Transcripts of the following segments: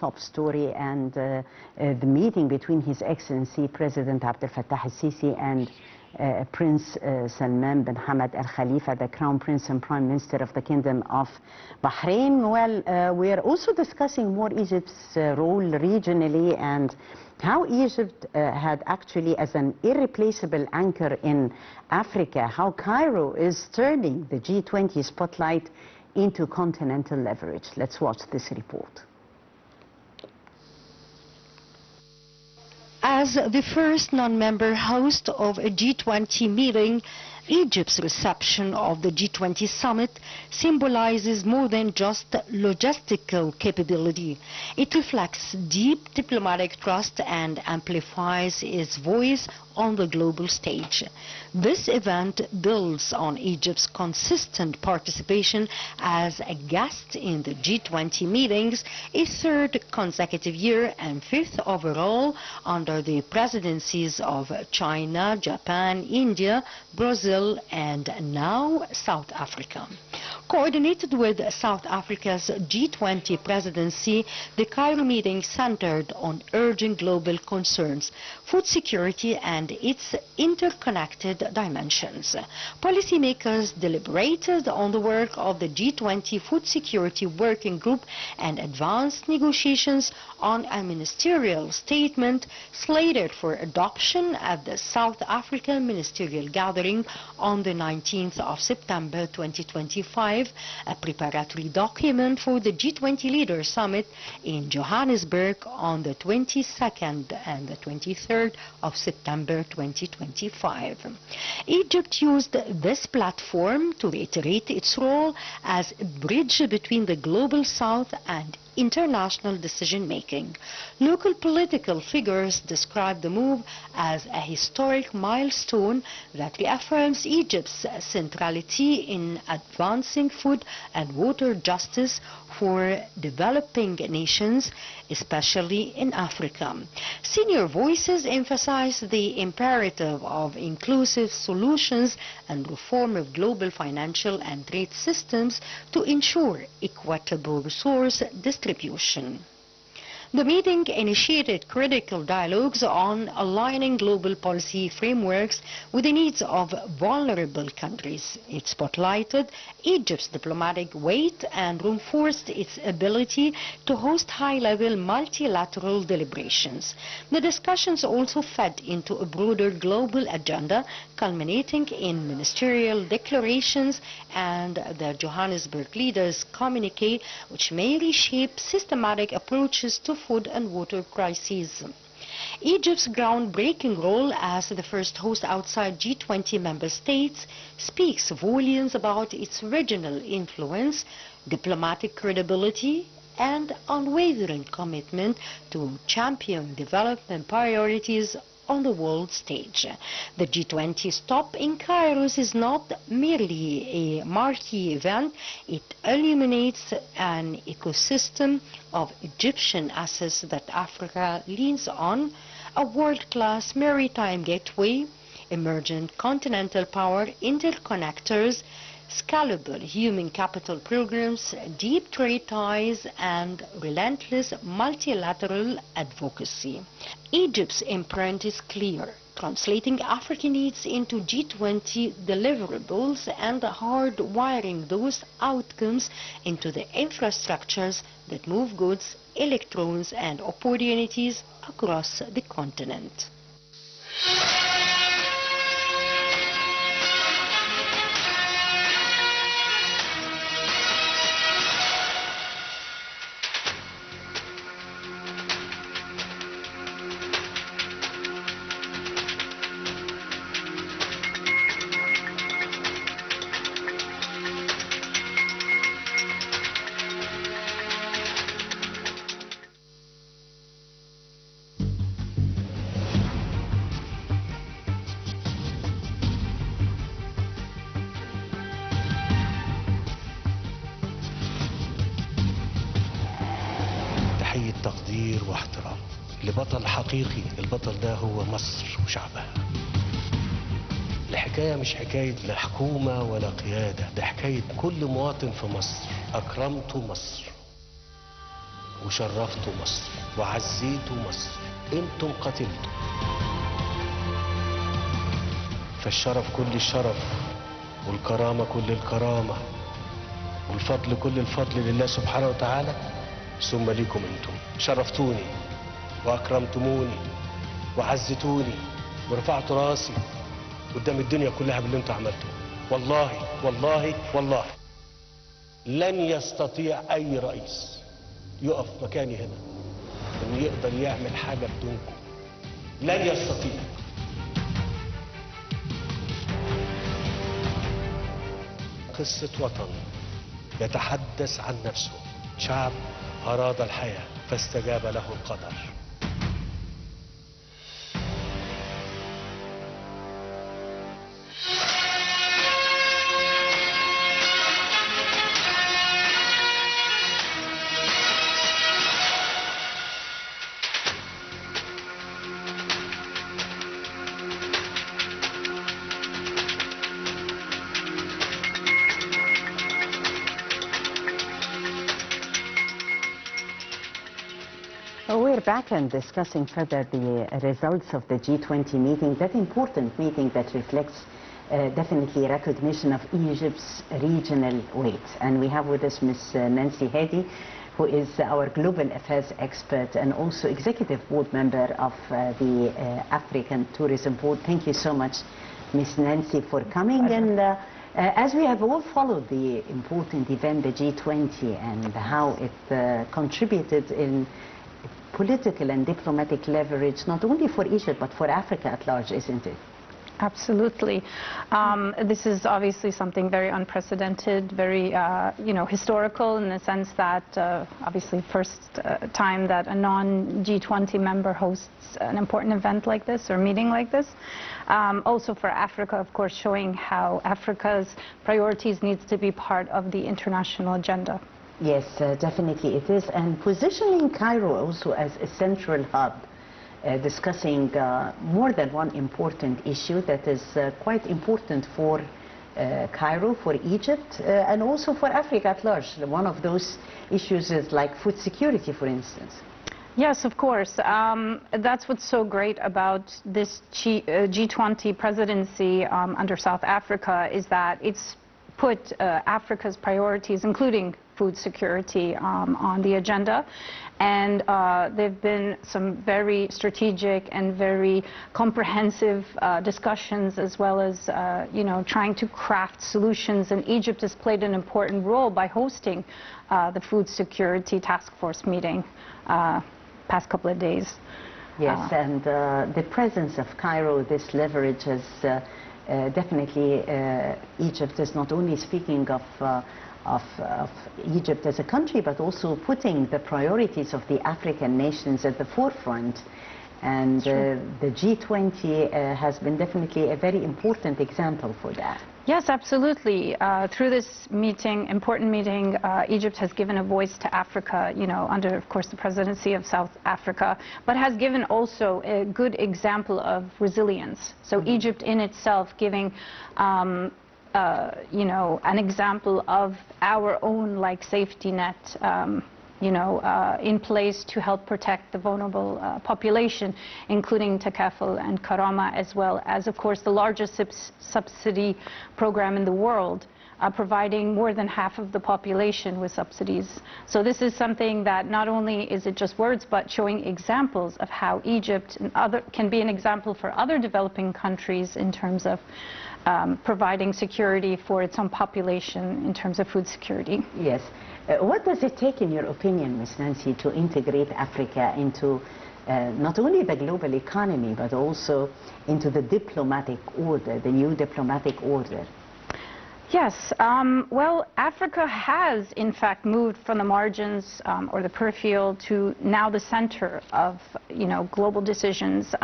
top story, and the meeting between His Excellency President Abdel Fattah al-Sisi and Prince Salman bin Hamad Al Khalifa, the Crown Prince and Prime Minister of the Kingdom of Bahrain. Well, we are also discussing more Egypt's role regionally and how Egypt had actually, as an irreplaceable anchor in Africa, how Cairo is turning the G20 spotlight into continental leverage. Let's watch this report. As the first non-member host of a G20 meeting, Egypt's reception of the G20 summit symbolizes more than just logistical capability. It reflects deep diplomatic trust and amplifies its voice on the global stage. This event builds on Egypt's consistent participation as a guest in the G20 meetings, a third consecutive year and fifth overall under the presidencies of China, Japan, India, Brazil, and now South Africa. Coordinated with South Africa's G20 presidency, the Cairo meeting centered on urgent global concerns, food security and its interconnected dimensions. Policymakers deliberated on the work of the G20 Food Security Working Group and advanced negotiations on a ministerial statement slated for adoption at the South African Ministerial Gathering on the 19th of September 2025, a preparatory document for the G20 Leaders Summit in Johannesburg on the 22nd and the 23rd of September 2025. Egypt used this platform to reiterate its role as a bridge between the global South and international decision-making. Local political figures describe the move as a historic milestone that reaffirms Egypt's centrality in advancing food and water justice for developing nations, especially in Africa. Senior voices emphasize the imperative of inclusive solutions and reform of global financial and trade systems to ensure equitable resource distribution. The meeting initiated critical dialogues on aligning global policy frameworks with the needs of vulnerable countries. It spotlighted Egypt's diplomatic weight and reinforced its ability to host high-level multilateral deliberations. The discussions also fed into a broader global agenda, culminating in ministerial declarations and the Johannesburg Leaders Communique, which may reshape systematic approaches to food and water crises. Egypt's groundbreaking role as the first host outside G20 member states speaks volumes about its regional influence, diplomatic credibility, and unwavering commitment to champion development priorities on the world stage. The G20 stop in Cairo is not merely a marquee event, it illuminates an ecosystem of Egyptian assets that Africa leans on, a world-class maritime gateway, emergent continental power interconnectors, scalable human capital programs, deep trade ties, and relentless multilateral advocacy. Egypt's imprint is clear, translating African needs into G20 deliverables and hard-wiring those outcomes into the infrastructures that move goods, electrons, and opportunities across the continent. تحية تقدير واحترام لبطل حقيقي. البطل ده هو مصر وشعبها. الحكاية مش حكاية لا حكومة ولا قيادة، ده حكاية كل مواطن في مصر. أكرمت مصر وشرفتوا مصر وعزيتوا مصر، انتم قتلتوا. فالشرف كل الشرف، والكرامة كل الكرامة، والفضل كل الفضل لله سبحانه وتعالى، ثم ليكم انتم. شرفتوني واكرمتموني وعزتوني ورفعتوا راسي قدام الدنيا كلها باللي انتوا عملتوه. والله والله والله لن يستطيع اي رئيس يقف مكاني هنا انه يقدر يعمل حاجه بدونكم. لن يستطيع. قصه وطن يتحدث عن نفسه، شعب اراد الحياه فاستجاب له القدر. We're back and discussing further the results of the G20 meeting, that important meeting that reflects definitely recognition of Egypt's regional weight. And we have with us Ms. Nancy Hady, who is our global affairs expert and also executive board member of the African Tourism Board. Thank you so much, Ms. Nancy, for coming. And as we have all followed the important event, the G20, and how it contributed in political and diplomatic leverage, not only for Egypt, but for Africa at large, isn't it? Absolutely. This is obviously something very unprecedented, very, historical in the sense that, obviously, first time that a non-G20 member hosts an important event like this or meeting like this. Also for Africa, of course, showing how Africa's priorities needs to be part of the international agenda. Yes, definitely it is. And positioning Cairo also as a central hub, discussing more than one important issue that is quite important for Cairo, for Egypt, and also for Africa at large. One of those issues is like food security, for instance. Yes, of course. That's what's so great about this G20 presidency under South Africa, is that it's put Africa's priorities, including food security, on the agenda. And there have been some very strategic and very comprehensive discussions, as well as, trying to craft solutions. And Egypt has played an important role by hosting the Food Security Task Force meeting past couple of days. Yes, and the presence of Cairo, this leverage has definitely, Egypt is not only speaking of Egypt as a country, but also putting the priorities of the African nations at the forefront. And the G20 has been definitely a very important example for that. Yes, absolutely. Through this meeting, important meeting, Egypt has given a voice to Africa, under, of course, the presidency of South Africa, but has given also a good example of resilience. So Egypt in itself giving an example of our own safety net, in place to help protect the vulnerable population, including Takaful and Karama, as well as, of course, the largest subsidy program in the world, providing more than half of the population with subsidies. So this is something that not only is it just words, but showing examples of how Egypt and can be an example for other developing countries in terms of providing security for its own population in terms of food security. Yes. What does it take, in your opinion, Ms. Nancy, to integrate Africa into not only the global economy, but also into the diplomatic order, the new diplomatic order? Yes, well, Africa has, in fact, moved from the margins or the peripheral to now the center of, global decisions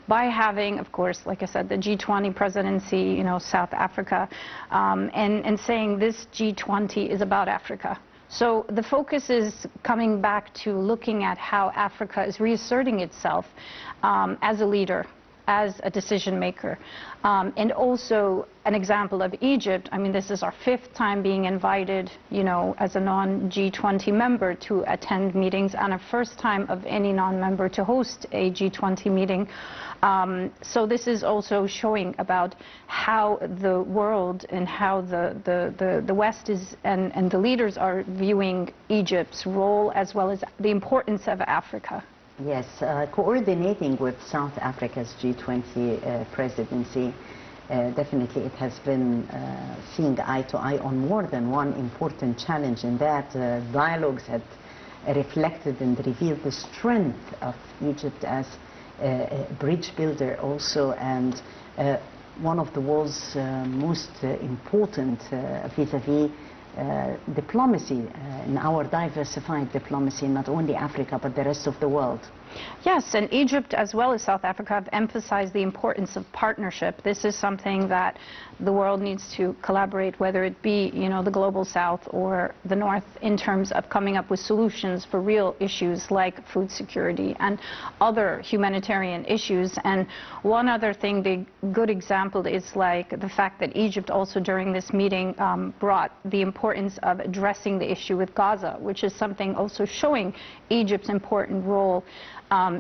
by having, of course, like I said, the G20 presidency, South Africa, and saying this G20 is about Africa. So the focus is coming back to looking at how Africa is reasserting itself as a leader as a decision maker. And also an example of Egypt, I mean, this is our 5th time being invited, you know, as a non-G20 member to attend meetings, and a first time of any non-member to host a G20 meeting. So this is also showing about how the world and how the West is and the leaders are viewing Egypt's role as well as the importance of Africa. Yes, coordinating with South Africa's G20 presidency, definitely it has been seeing eye to eye on more than one important challenge, in that dialogues had reflected and revealed the strength of Egypt as a bridge builder also, and one of the world's most important vis-a-vis diplomacy, in our diversified diplomacy, not only Africa but the rest of the world. Yes, and Egypt as well as South Africa have emphasized the importance of partnership. This is something that the world needs to collaborate, whether it be, you know, the global south or the north, in terms of coming up with solutions for real issues like food security and other humanitarian issues. And one other thing, the good example is like the fact that Egypt also during this meeting brought the importance of addressing the issue with Gaza, which is something also showing Egypt's important role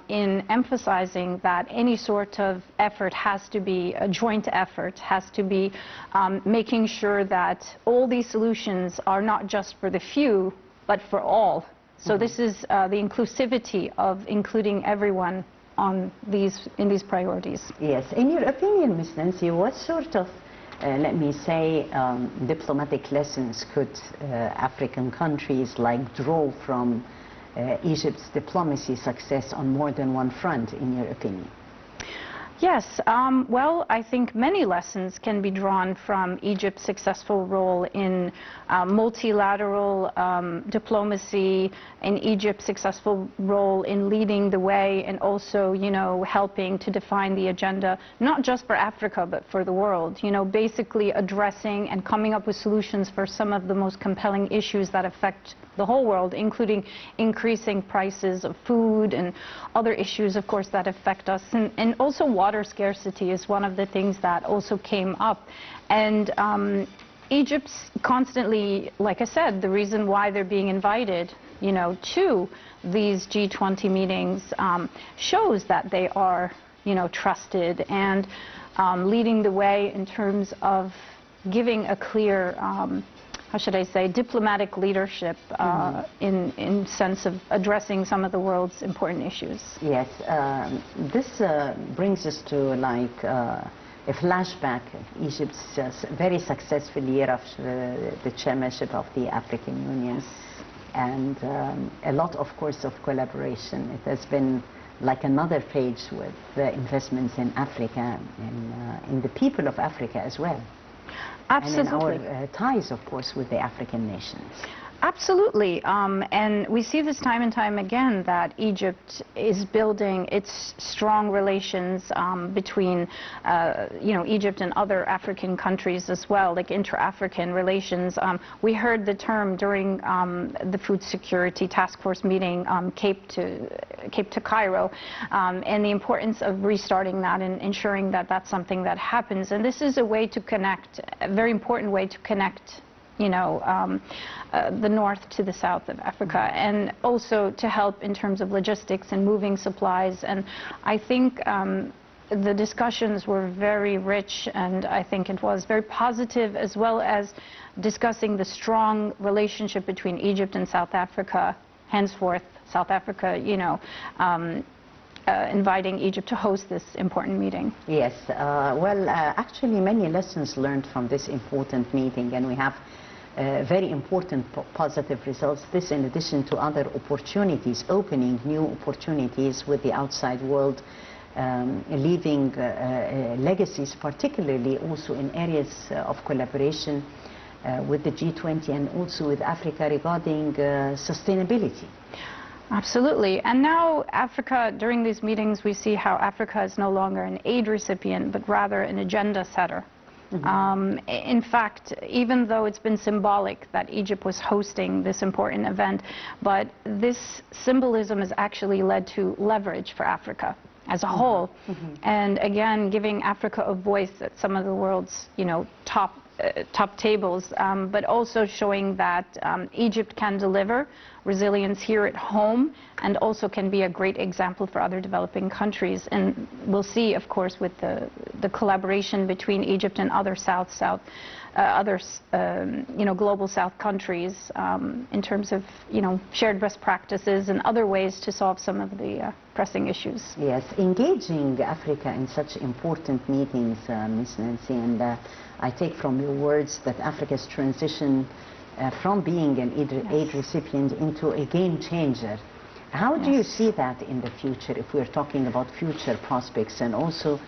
in emphasizing that any sort of effort has to be a joint effort, has to be making sure that all these solutions are not just for the few, but for all. So this is the inclusivity of including everyone on in these priorities. Yes. In your opinion, Ms. Nancy, what sort of, let me say, diplomatic lessons could African countries like draw from Egypt's diplomacy success on more than one front, in your opinion? Yes, well, I think many lessons can be drawn from Egypt's successful role in multilateral diplomacy, in Egypt's successful role in leading the way, and also, you know, helping to define the agenda, not just for Africa, but for the world. You know, basically addressing and coming up with solutions for some of the most compelling issues that affect the whole world, including increasing prices of food and other issues, of course, that affect us. And also water scarcity is one of the things that also came up. And Egypt's constantly, like I said, the reason why they're being invited, you know, to these G20 meetings shows that they are, you know, trusted and leading the way in terms of giving a clear how should I say, diplomatic leadership in sense of addressing some of the world's important issues. Yes, this brings us to like a flashback of Egypt's very successful year of the chairmanship of the African Union, and a lot, of course, of collaboration. It has been like another page with the investments in Africa and in the people of Africa as well. Absolutely. And in our ties, of course, with the African nations. Absolutely, and we see this time and time again that Egypt is building its strong relations between, you know, Egypt and other African countries as well, like inter-African relations. We heard the term during the Food Security Task Force meeting, Cape to Cairo, and the importance of restarting that and ensuring that that's something that happens. And this is a way to connect, a very important way to connect, you know, the north to the south of Africa, and also to help in terms of logistics and moving supplies. And I think the discussions were very rich, and I think it was very positive, as well as discussing the strong relationship between Egypt and South Africa. Henceforth, South Africa, you know, inviting Egypt to host this important meeting. Yes, well, actually many lessons learned from this important meeting, and we have very important positive results. This in addition to other opportunities, opening new opportunities with the outside world, leaving legacies, particularly also in areas of collaboration with the G20 and also with Africa regarding sustainability. Absolutely. And now Africa, during these meetings, we see how Africa is no longer an aid recipient, but rather an agenda setter. In fact, even though it's been symbolic that Egypt was hosting this important event, but this symbolism has actually led to leverage for Africa. as a whole. And again, giving Africa a voice at some of the world's, top tables, but also showing that Egypt can deliver resilience here at home and also can be a great example for other developing countries. And we'll see, of course, with the collaboration between Egypt and other global South countries in terms of, shared best practices and other ways to solve some of the pressing issues. Yes, engaging Africa in such important meetings, Ms. Nancy, and I take from your words that Africa's transition from being an aid recipient into a game changer. How do you see that in the future, if we're talking about future prospects? And also,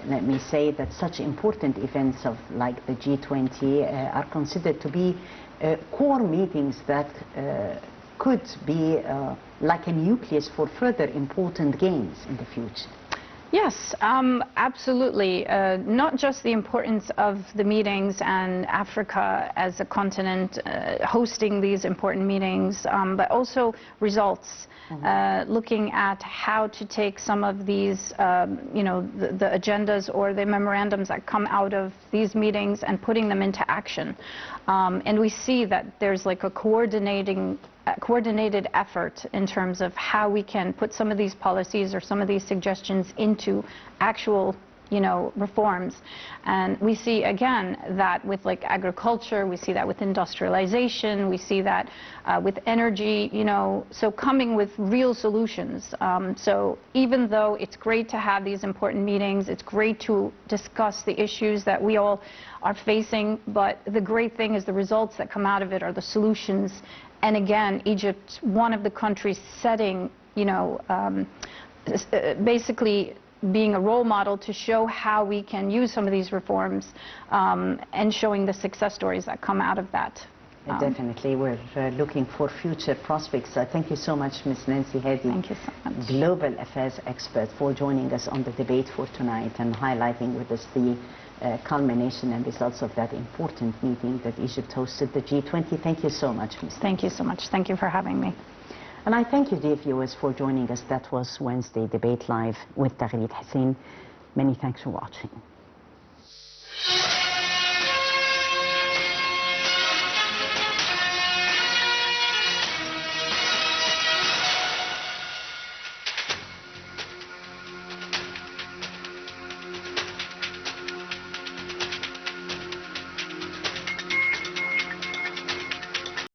let me say that such important events like the G20 are considered to be core meetings that could be like a nucleus for further important gains in the future. Yes, absolutely. Not just the importance of the meetings and Africa as a continent hosting these important meetings, but also results. Looking at how to take some of these, the agendas or the memorandums that come out of these meetings and putting them into action. And we see that there's like a coordinated effort in terms of how we can put some of these policies or some of these suggestions into actual reforms. And we see again that with like agriculture, we see that with industrialization, we see that with energy, so coming with real solutions. So even though it's great to have these important meetings, it's great to discuss the issues that we all are facing, but the great thing is the results that come out of it are the solutions. And again, Egypt, one of the countries setting, basically being a role model to show how we can use some of these reforms and showing the success stories that come out of that. Definitely, we're looking for future prospects. Thank you so much, Ms. Nancy Hady, thank you so much, Global Affairs expert, for joining us on the debate for tonight and highlighting with us the culmination and results of that important meeting that Egypt hosted, the G20. Thank you so much, Ms. Thank you so much. Thank you for having me. And I thank you, dear viewers, for joining us. That was Wednesday Debate Live with Taghreed Hussein. Many thanks for watching.